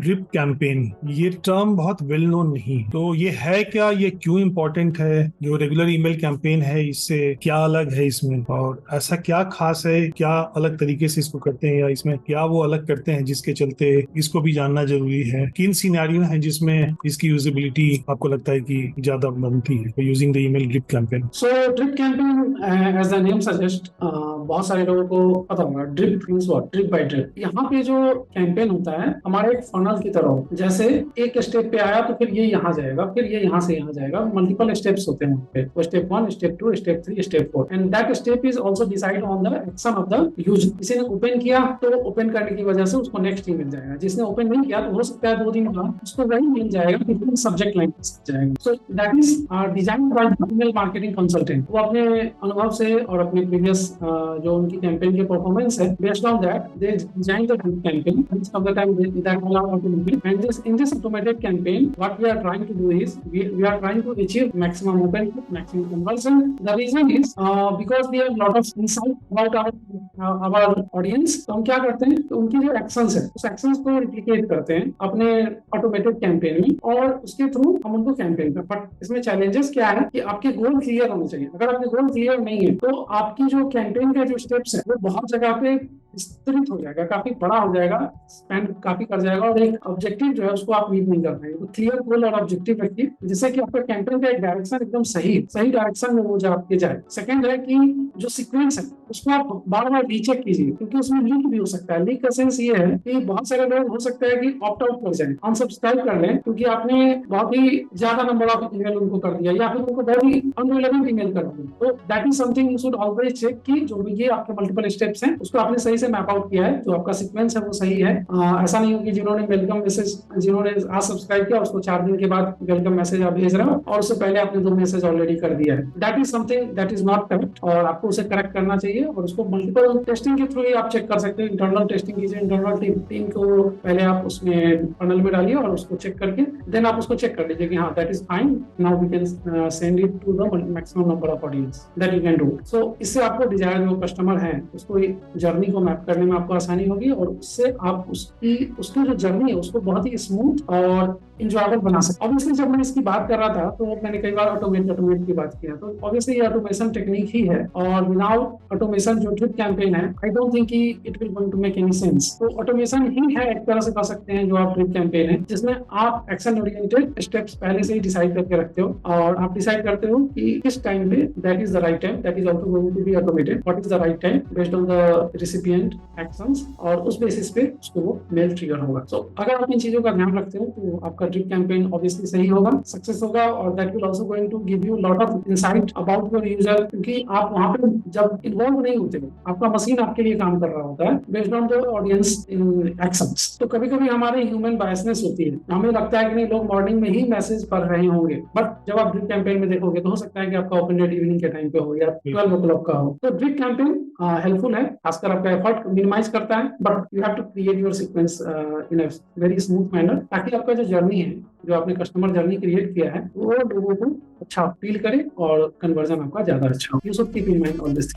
Drip campaign, ये term बहुत well known नहीं, तो ये है क्या, ये क्यों इम्पोर्टेंट है, जो रेगुलर ईमेल कैंपेन है इससे क्या अलग है इसमें, और ऐसा क्या खास है, क्या अलग तरीके से इसको करते हैं या इसमें क्या वो अलग करते हैं जिसके चलते इसको भी जानना जरूरी है। किन सिनेरियो हैं जिसमें इसकी यूजेबिलिटी आपको लगता है कि ज्यादा बनती है using the email drip campaign? So drip campaign as the name suggest, बहुत सारे लोगों को पता होगा drip means what, drip by drip. यहाँ पे जो कैंपेन होता है हमारे एक फनल की तरह होता है। जैसे एक स्टेप पे आया तो फिर ये यहाँ जाएगा, फिर ये यहाँ से यहाँ जाएगा, मल्टीपल स्टेप्स होते हैं वहाँ पे, वो step 1, step 2, step 3, step 4, and that step is also decide on the action of the user. किसी ने ओपन किया तो ओपन करने की वजह से उसको नेक्स्ट ही मिल जाएगा, जिसने ओपन नहीं किया तो हो सकता है 2 दिन बाद उसको वही मिल जाएगा, फिर सब्जेक्ट लाइन जाएगा। So that is design by email marketing consultant. वो अपने अनुभव से और अपने प्रीवियस जो उनकी कैंपेन के परफॉर्मेंस है, based on that they design the campaign most of the time that allow automated, and this in this automated campaign what we are trying to do is we are trying to achieve maximum open, maximum conversion. The reason is because we have lot of insight about our audience। तो हम क्या करते हैं, तो उनकी जो actions है उस एक्शंस को रिप्लिकेट करते हैं अपने ऑटोमेटेड कैंपेन में, और उसके थ्रू हम उनको कैंपेन कर। बट इसमें चैलेंजेस क्या है कि आपके गोल क्लियर होने चाहिए। अगर आपके गोल क्लियर नहीं है तो आपकी जो कैंपेन का जो स्टेप्स है वो बहुत जगह पे विस्तृत हो जाएगा, काफी बड़ा हो जाएगा, स्पेंड काफी कर जाएगा, और एक ऑब्जेक्टिव जो है उसको आप मीट नहीं कर पाएंगे। तो क्लियर गोल और ऑब्जेक्टिव रखिए जिससे कि आपका कैंपेन का एक डायरेक्शन एकदम सही डायरेक्शन में वो जाए। सेकंड है कि जो सीक्वेंस है उसको आप बार बार रीचेक कीजिए, क्योंकि उसमें लीक भी हो सकता है। लीक का सेंस ये है कि बहुत सारे लोग हो सकता है कि ऑप्ट आउट कर जाए, अनसब्सक्राइब कर लें, क्योंकि आपने बहुत ही ज्यादा नंबर ऑफ ईमेल उनको कर दिया या फिर उनको बहुत ही अनरिलेवेंट ईमेल कर दिया। तो that is something you should always check कि जो भी ये आपके मल्टीपल स्टेप्स हैं उसको आपने सही से मैप आउट किया है, जो आपका सीक्वेंस है वो सही है। ऐसा नहीं हो कि जिन्होंने वेलकम मैसेज, जिन्होंने आज सब्सक्राइब किया उसको 4 दिन के बाद वेलकम मैसेज आप भेज रहे हो और उससे पहले आपने 2 मैसेज ऑलरेडी कर दिया है। That is something that is not correct, और आपको उसे करेक्ट करना चाहिए, और उसको मल्टीपल टेस्टिंग के थ्रू ही आप चेक कर सकते हैं। इंटरनल टेस्टिंग कीजिए, इंटरनल टीम को पहले आप उसमें फनल में डालिए और उसको चेक करके देन आप उसको चेक कर लीजिए कि हाँ that is fine, now we can send it to the maximum number of audience that you can do. So इससे आपको डिजायर जो कस्टमर है उसको जर्नी को मैप करने में आपको आसानी होगी, और उससे आप उसकी जो जर्नी है उसको बहुत ही स्मूथ और इंजॉयबल बना सकते। ऑब्वियसली जब मैं इसकी बात कर रहा था तो मैंने कई बार ऑटोमेट की बात किया, तो ऑब्वियसली ये ऑटोमेशन टेक्निक ही है, और विदाउट ऑटोमेशन जो ड्रिप कैंपेन है आई डोंट थिंक कि it will going to make any sense. तो ऑटोमेशन ही है एक तरह से कह सकते हैं जो आप ड्रिप कैंपेन है, जिसमें आप एक्शन ओरिएंटेड स्टेप्स पहले से ही डिसाइड करके रखते हो, और आप डिसाइड करते हो कि किस टाइम पे that is the right time, that is also going to be automated, what is the right time based on the recipient actions, और उस बेसिस पे उसको वो मेल ट्रिगर होगा। सो अगर आप इन चीजों का ध्यान रखते हो तो आपका ड्रिप कैंपेन ऑब्वियसली सही होगा, सक्सेस होगा, और that will also going to give you lot of insight about your user, क्योंकि आप वहां पे जब इन्वॉल्व नहीं होते, आपका मशीन आपके लिए काम कर रहा होता है based on the audience actions. तो कभी कभी हमारे ह्यूमन बायसनेस होती है, हमें लगता है कि नहीं लोग मॉर्निंग में ही मैसेज पढ़ रहे होंगे, बट जब आप ड्रिप कैंपेन में देखोगे तो हो सकता है कि आपका ओपन डेट इवनिंग के टाइम पे हो या 12 o'clock का हो। तो ड्रिप कैंपेन हेल्पफुल है, खासकर आपका एफर्ट मिनिमाइज करता है, but you have to create your sequence in a very smooth manner, ताकि आपका जो जर्नी है, जो आपने कस्टमर जर्नी क्रिएट किया है, वो लोगों को अच्छा फील करे और कन्वर्जन आपका ज्यादा अच्छा हो। You should keep in mind all this.